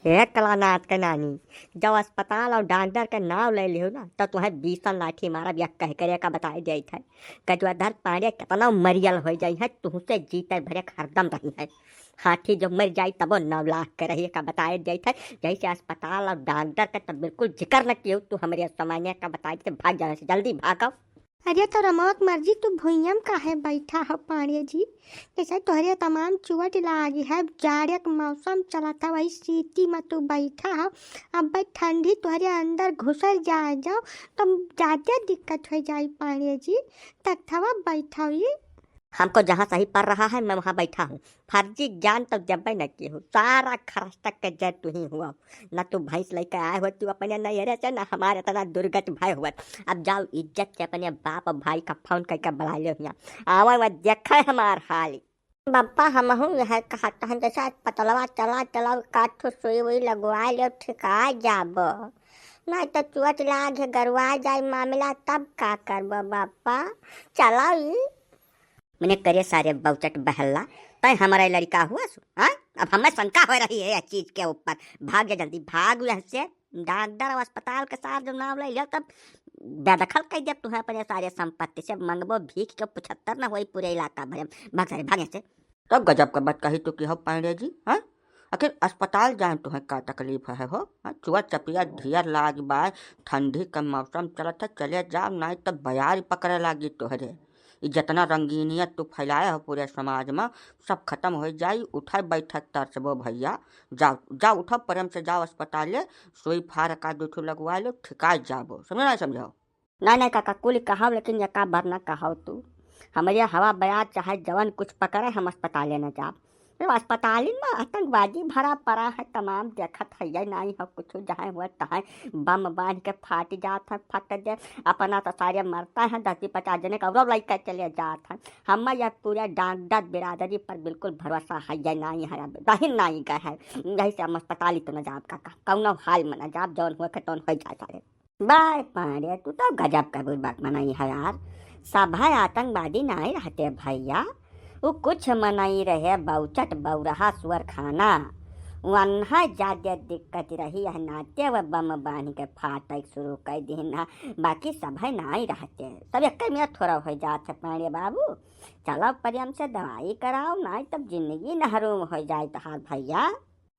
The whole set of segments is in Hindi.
हे कलानाथ के नानी, जब अस्पताल और डॉक्टर के नाम ले लियो ना तो तुम्हें बीसन लाठी मारब या कह करे का बताई जाई है। गजवाधर पांडे कितना मरियल हो जाई है, तुमसे जीते भरे हरदम रही है। हाथी जब मर जाई तब 9 लाख के रही का बताए जाई है। जैसे अस्पताल और डॉक्टर का तब बिल्कुल जिक्र न कियो, तू हमारे समय का बताई से भाग जाने से जल्दी भागो। अरे तो रमौत मर्जी तू भुइयम काहे बैठा हो पाड़े जी। जैसे तोहरे तमाम चुवट लागी है, जाड़े का मौसम चला था वही सीटी में तू बैठा हो। अब भाई ठंडी तुहरे अंदर घुसल जाए जाओ तो ज़्यादा दिक्कत हो जाए पाड़े जी। तक थवा बैठा हुई हमको जहाँ सही पड़ रहा है मैं वहाँ बैठा हूँ। फर्जी ज्ञान तो जब न की हूँ, सारा खर्च तक के जय तू ही हुआ। न तू भैंस लेकर आए हो तू अपने नैहरे से, न हमारे तना दुर्गत भाई हुआ। अब जाओ इज्जत से अपने बाप और भाई का फोन करके बुला लो यहाँ। आवा मैं देखा हमार हाल। बापा हम हूँ यह कहता हूँ जैसा पतलवा चला चला काठो सुई वही लगवा लो ठिका जाब, नहीं तो चुअट लाग गरवा जाए मामला तब का करब बापा। चला मैंने करे सारे बहुचट बहल्ला तय हमारा लड़का हुआ सु। हाँ, अब हमें शंका हो रही है इस चीज के ऊपर। भाग जा जल्दी, भाग यहाँ से। डॉक्टर और अस्पताल के साथ जब नाम ले लिया तब बेदखल कर दिया तुम्हें अपने सारे संपत्ति से। मंगबो भीख के 75 न वही पूरे इलाका भरे। भाग सारे भाग से। तो गजब का बात कही तो कि हो पांडे जी। हाँ, आखिर अस्पताल जाए तुम्हें का तकलीफ है हो। चुआ चपिया ढियर लाग बाय, ठंडी का मौसम चलत है, चले जाओ नहीं तो बयार पकड़े लागी तोहरे। जितना रंगीनियत तू फैलाया हो पूरे समाज में सब खत्म हो जाई। उठा बैठक तरसबो भैया, जाओ जाओ उठो प्रेम से जाओ अस्पताल, सुई फाड़ का दूठो लगवा लो ठिकाए जाबो। समझो नहीं समझो? नहीं काका कुल कहा, लेकिन यका भर न कहो तू। हमारे हवा बयाज चाहे जवन कुछ पकड़े हम अस्पताल न जाब। अस्पताल में आतंकवादी भरा पड़ा है, तमाम देखत है नहीं हो कुछ जहाँ हुआ तहाँ बम बांध के फाट जात है। फट दे अपना तो सारे मरता है, 10-50 जने का और लड़का चले जात है। हम यह पूरे डॉक्टर बिरादरी पर बिल्कुल भरोसा है नहीं है, दहिन नहीं का है। यही से हम अस्पताल ही तो न जाब काका, कौनो हाल में न जाब, जौन हुआ तौन हो जाए सारे। बाय पांडे तू तो गजब का बुरी बात मनाई है यार। सब है आतंकवादी नहीं रहते भैया, वो कुछ मनाई रहे बहुचट बौरहा सुअर खाना। वहाँ ज्यादा दिक्कत रही है नाते व बम बांध के फाटक शुरू कर दीना। बाकी सब है नहीं रहते, सब एक में थोड़ा हो जाते पांडे बाबू। चलो प्रेम से दवाई कराओ, नहीं तब जिंदगी नहरूम हो जाए तहार भैया।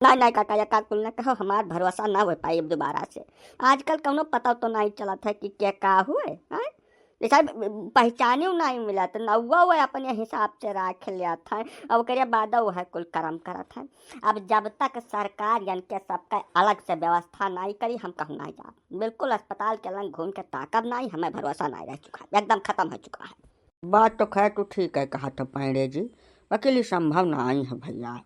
नहीं काका या कुल न कहो, हमार भरोसा ना हो पाई अब दोबारा से। आजकल कौनो पता तो नहीं चला था कि क्या का हुए। जैसा पहचाने नहीं मिला तो नौवा हुआ अपने हिसाब से राख लिया था। अब करे बाद है कुल कर्म करा था। अब जब तक सरकार यानी के सबका अलग से व्यवस्था नहीं करी हम कहूँ नहीं जा। बिल्कुल अस्पताल के लंग घूम के ताकब नहीं, हमें भरोसा नहीं रह चुका है, एकदम खत्म हो चुका है। बात तो खैर तो ठीक है कहा था पांडे जी, अकेली संभव नहीं है भैया।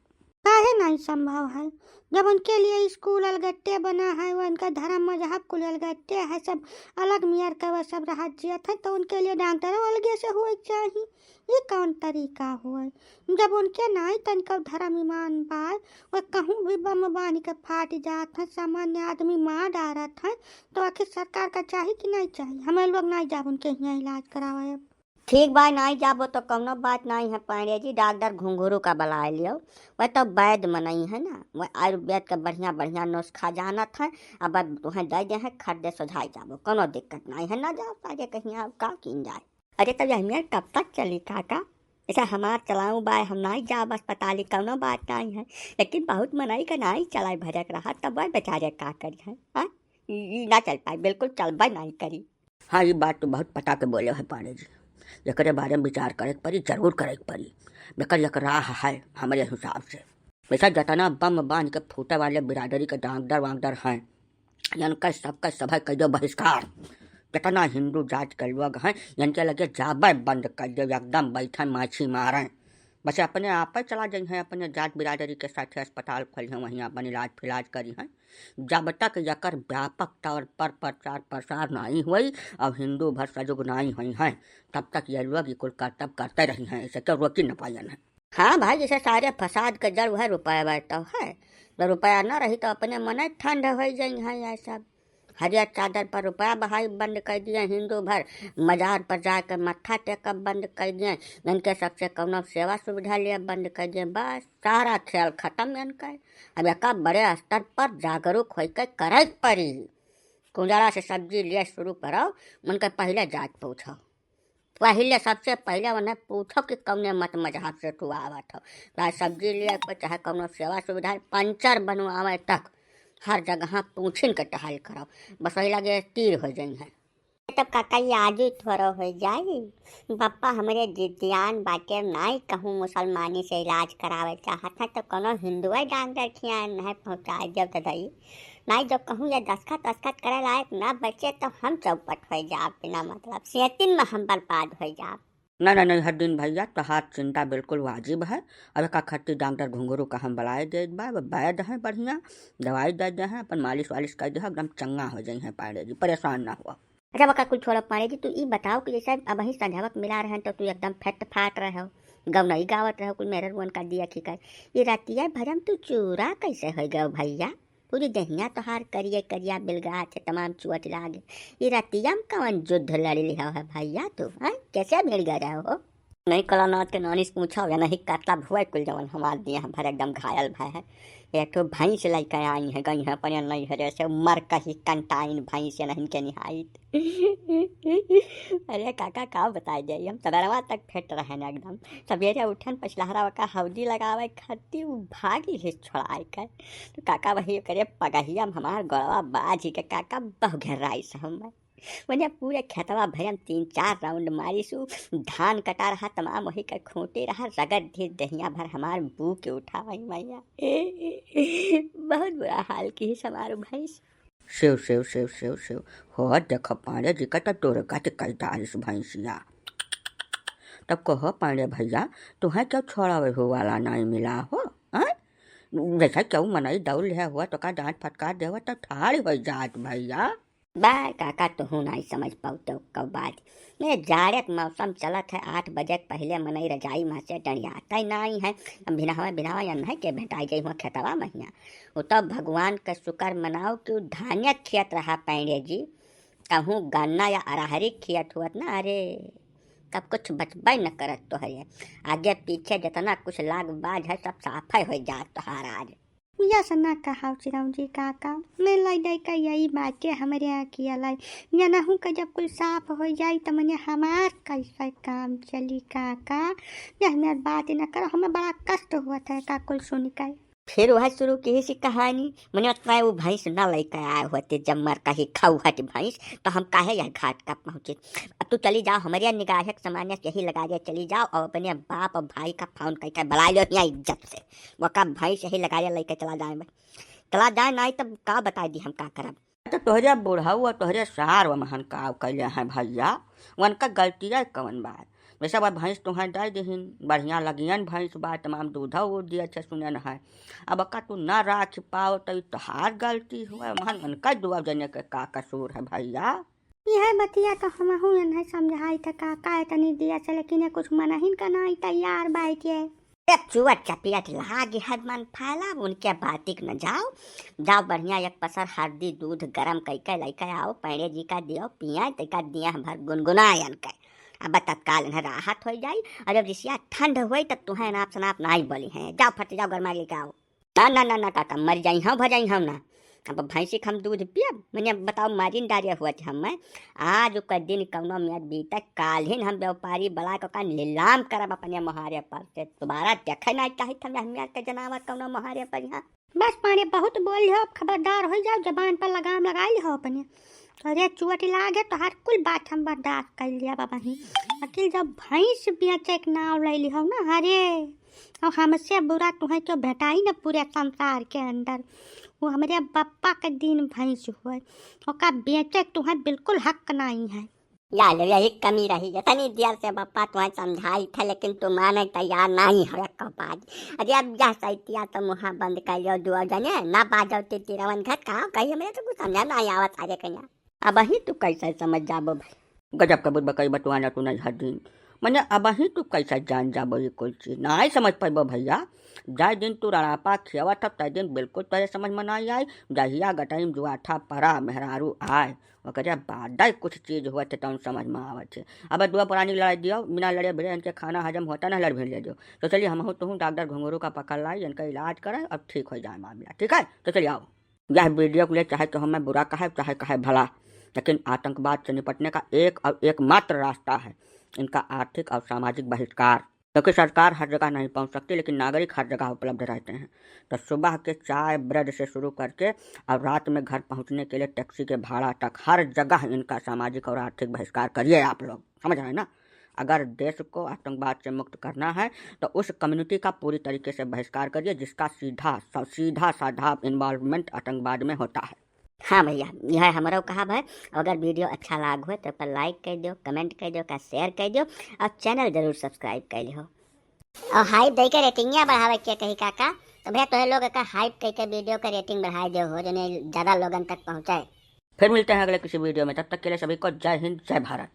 काहे नहीं संभव है, जब उनके लिए स्कूल अलगट्टे बना है, वो उनका धर्म मजहब कुल अलगट्टे है, सब अलग मियार का वह सब राज्यत है, तो उनके लिए डॉक्टर अलगे से हुए चाहिए। ये कौन तरीका हुआ? जब उनके नहीं तनिक धर्म ईमान बाय, वह कहूँ भी बम बांध के फाट जात है, सामान्य आदमी मार डारत है, तो आखिर सरकार का चाहिए कि नहीं चाहिए? हमें लोग नहीं जाब उनके यहाँ इलाज करावे। ठीक भाई नहीं जाबो तो कौनो बात नहीं है पांडे जी, डॉक्टर घुंघरू का बुला लियो। वह तो वैद्य मनई है ना, वह आयुर्वेद का बढ़िया बढ़िया नुस्खा जानत है। अब तुम्हें दे दे है खरीदे सुझाई जाबो, कोनो दिक्कत नहीं है ना। जाओ सारे कहीं आप का किन जाए। अरे तब यह कब तक चली काका? ऐसा हमार चलाऊँ बाय हम नहीं जाब अस्पताल, कौनो बात नहीं है, लेकिन बहुत मनाई का नहीं चलाए भरक रहा तब वह बेचारे का करी है। ना चल पाए, बिल्कुल चलबा नहीं करी। हाँ ये बात तो बहुत पता के बोले है पांडे जी, एकरे बारे में विचार करे पड़ी, जरूर करे पड़ी। बेकर एक राह है हमारे हिसाब से। वैसा जतना बम बांध के फूटे वाले बिरादरी के डॉक्टर वागडर हैं, इनका सबका सभा कर दो बहिष्कार। जितना हिंदू जात के लोग हैं इनके लगे जाबे बंद कर दो, एकदम बैठे माछी मारें। बस अपने आप ही चला जाए हैं, अपने जात बिरादरी के साथ अस्पताल खोल हैं, वहीं अपन इलाज फिलाज करी हैं। जब तक यकर व्यापक तौर पर प्रचार प्रसार नहीं हुई और हिंदू भर सजुग नहीं हुई हैं, तब तक ये लोग कुल कर्तव्य करते रही हैं, इसे तो रोकी न पायन है। हाँ भाई, जैसे सारे फसाद का जड़ है रुपया बैठता है, तो रुपया न रही तो अपने मन ठंड हो जाए हैं। ये सब हरियर चादर पर रुपया बहाई बंद कर दिए हिंदू भर, मजार पर जाकर मत्था टेकब बंद कर दिए, इनके सबसे कौनो सेवा सुविधा लिए बंद कर दिए। बस सारा खेल खत्म इनका। अब एक बड़े स्तर पर जागरूक होकर करे पड़ी। कुंजरा से सब्जी लिए शुरू करो, उनके पहले जात पूछो, पहले सबसे पहले उन्हें पूछो कि कौने मत मजहब से तू आवत हो। चाहे सब्जी लिए को चाहे कौनो सेवा सुविधा पंचर बनवावे तक हर जगह पूछिन के टहल करो, बस वही लगे तीर हो जाई है। तब काका ये आज ही थोड़ा हो जाए। पप्पा हमरे जिद्दियान बाटे नहीं कहूँ मुसलमानी से इलाज करावे चाहत है तो कोनो हिंदुआ डॉक्टर खिया नहीं पहुँचाए जब तदई नहीं जब कहूँ ये दस्खत करे लायक ना बचे तो हम चौपट हो जाए, बिना मतलब सेतिन में हम बर्बाद हो जाए। नहीं हरदीन भैया तोहार चिंता बिल्कुल वाजिब है। अब का खट्टी डॉक्टर घुंघरू का हम बुलाए दे बा वैद है बढ़िया, दवाई दे दे हैं, अपन मालिश वालिश कर दे एकदम चंगा हो जाए हैं पाड़े जी, परेशान ना हुआ। अच्छा बका कुछ छोड़ा पाड़े जी, तू ये बताओ कि जैसे अब ही संझावक मिला रहे तो तू एकदम फट फाट रहे हो, गव नहीं गावत रहो, कुछ मेरे रुअन का दिया खिकर ये रातिया भरम तू चूरा कैसे हो गयो भैया? पूरी दहिया तोहार करिए करिया बिलगा थे तमाम चुअट लागे, ये रातिया में कौन युद्ध लड़ लिया है भैया तू? है कैसे मिल गए रहे हो? नहीं कलानाथ के नानी से पूछा या नहीं काटला भुआ कुल जवन हमार दिया भर एकदम घायल भय है। एक तो भैंस लेके आई है गई है पर नहीं हरे से मर कही कंटाइन भैंस नहीं के निहाइत। अरे काका का बताई जाइए, हम सदरवा तक फेट रहे हैं एकदम। सवेरे उठन पछलहरा का हौदी लगावे खती भागी ही छोड़ाए कर तो काका वही करे पगहिया हमार गड़वा बाजी के काका बहु घेराई से हम मुझे पूरे खेतवा भरम 3-4 राउंड मारीसू, धान कटा रहा तमाम वही कर खूंटे रहा रगड़ धीर दहिया भर हमार बू के उठा वही मैया। बहुत बुरा हाल की समारो भैंस। शिव शिव शिव शिव शिव हो देख पांडे जी का तोर गत कई डालिस भैंसिया। तब कहो पांडे भैया तुम्हें क्यों छोड़ावे हो वाला नहीं मिला हो? जैसा क्यों मनई दौड़ लिया हुआ तो का डांट फटकार देवा तो ठाड़ हो जात भैया। बाय काका तो हूँ नहीं समझ पाऊ तो कब बात मैं जाड़े मौसम चलत है 8 बजे पहले मनई रजाई में से डरियाता ही नहीं है। बिनावा या नहीं के भेटाई गई हुआ खेतवा महिया वो तब भगवान का शुक्र मनाओ कि धान्य खियत रहा पैंडे जी, कहूँ गन्ना या अरहरी खियत हुआ ना, अरे तब कुछ बचबा न करत तो है, आगे पीछे जितना कुछ लाग बाज है सब साफे हो जात तोहार आज। या सन्ना कहा चिराऊ जी काका मैं लाई दे का यही बातें हमारे यहाँ किया लाई या ना हूँ का जब कुल साफ हो जाए तो मैंने हमार कैसा काम चली काका, या हमारे बात न करो, हमें बड़ा कष्ट हुआ था का कुल सुन कर। फिर वह शुरू की सी कहानी मैंने बताया वो भैंस न लेकर आए होते जब मर कही खाऊ हट भैंस तो हम काहे यह घाट का पहुँचे। अब तू चली जाओ हमारे निगाह सामान्य यही लगा दिया, चली जाओ और अपने बाप और भाई का फोन करके बुला लो यहाँ इज्जत से, वो का भैंस यही लगा दिया लेकर चला जाए नहीं तब का बता दी हम का करब। तो तोहरे बुढ़ाऊ और तोहरे सार व महन का कैले हैं भैया, उनका गलतिया कवन बात। वैसा बात भैंस तुम्हें दे दीन बढ़िया लगियन भैंस बा तमाम दूधा वो दिया अच्छे सुनन है। अब का तू ना राख पाओ तो तोहार गलती हुआ महन उनका दुआ जने के का कसूर है भैया। यह बतिया तो हम हूँ नहीं समझाई था काका इतनी दिया से, लेकिन कुछ मनहीन का नहीं तैयार बैठे चुआ चपियट लागी हद मन फैला उनके बातिक न जाओ बढ़िया एक पसर हल्दी दूध गरम कई लेके आओ पैड़े जी का दियो पिया तैका दिया भर गुनगुनायन के अब तत्काल इन्हें राहत हो जाई। और जब जिसिया ठंड हुई तब तुम्हें नाप सनाप नहीं बोली हैं, जाओ फट जाओ गरमा लेके आओ। ना काका मर जाई हम भजाई हम ना, अब भैंसी हम दूध पियब मैंने बताओ मारिन डारिया हुआ थे हम आज का दिन कौनो मियाँ बीतक काल ही हम व्यापारी बला का नीलाम करब अपने मुहारे पर से दोबारा देखे नहीं चाहिए हम के जनावर कौनो मुहारे पर यहाँ। बस पानी बहुत बोल हो, खबरदार हो जाओ, जबान पर लगाम लगाई हो अपने। अरे चुअट लागे तो हर कुल बात हम बर्दाश्त कर लिया बाबा ही, अखिल जब भैंस बेचे एक नाव ले ली हो ना, अरे और हमसे बुरा तुम्हें क्यों भेटाई ना पूरे संसार के अंदर। वो हमारे पप्पा के दिन भैंस हुए और का बेचे तुम्हें बिल्कुल हक नहीं है। यार यही कमी रही है, तनी देर से पप्पा तुम्हें समझाई था लेकिन तुम माने तैयार नहीं हो कपाज। अरे अब यह सैतिया तो मुँह बंद कर लो दुआ जने ना बाजो तिरवन घट कहा कही मेरे तो कुछ समझा नहीं आवत सारे कहीं। अब ही तू कैसे समझ जाबो भाई? गजब कबूर बकई बटवाना तू नहीं हर दिन मैंने अब ही तू कैसा जान जाबो ये कुल चीज नहीं समझ पाबो भैया। जाय दिन तू रड़ापा खियावा था तय दिन बिल्कुल तुझे समझ में नहीं आई। जहिया गटाइम जुआठा परा मेहरारू आए ओकरे बादल कुछ चीज हुआ थे तो समझ में आवत है। अब दुआ पुरानी लड़ाई दियो बिना लड़े भिड़े इनके खाना हजम होता ना लड़ भिड़ ले दो। तो चलिए हम हूँ तो डॉक्टर घुंघरू का पकड़ लाई इनका इलाज करें और ठीक हो जाए मामला। ठीक है तो चलिए आओ। यह वीडियो के लिए चाहे तो हमें बुरा कहे चाहे कहे भला, लेकिन आतंकवाद से निपटने का एक और एकमात्र रास्ता है इनका आर्थिक और सामाजिक बहिष्कार। क्योंकि सरकार हर जगह नहीं पहुंच सकती लेकिन नागरिक हर जगह उपलब्ध रहते हैं। तो सुबह के चाय ब्रेड से शुरू करके और रात में घर पहुंचने के लिए टैक्सी के भाड़ा तक हर जगह इनका सामाजिक और आर्थिक बहिष्कार करिए। आप लोग समझ रहे हैं ना। अगर देश को आतंकवाद से मुक्त करना है तो उस कम्युनिटी का पूरी तरीके से बहिष्कार करिए जिसका सीधा साधा इन्वॉल्वमेंट आतंकवाद में होता है। हाँ भैया यह हमारा कहा भाई। अगर वीडियो अच्छा लाग हो तो लाइक कर दो, कमेंट कर दो, शेयर कर दो और चैनल जरूर सब्सक्राइब कर लो। और हाइप दे के रेटिंगिया बढ़ावे के कही काका तो भैया तुहे लोग का हाइप कह के वीडियो का रेटिंग बढ़ाए दो हो जो ज़्यादा लोगन तक पहुँचाए। फिर मिलते हैं अगले किसी वीडियो में, तब तक के लिए सभी को जय हिंद जय भारत।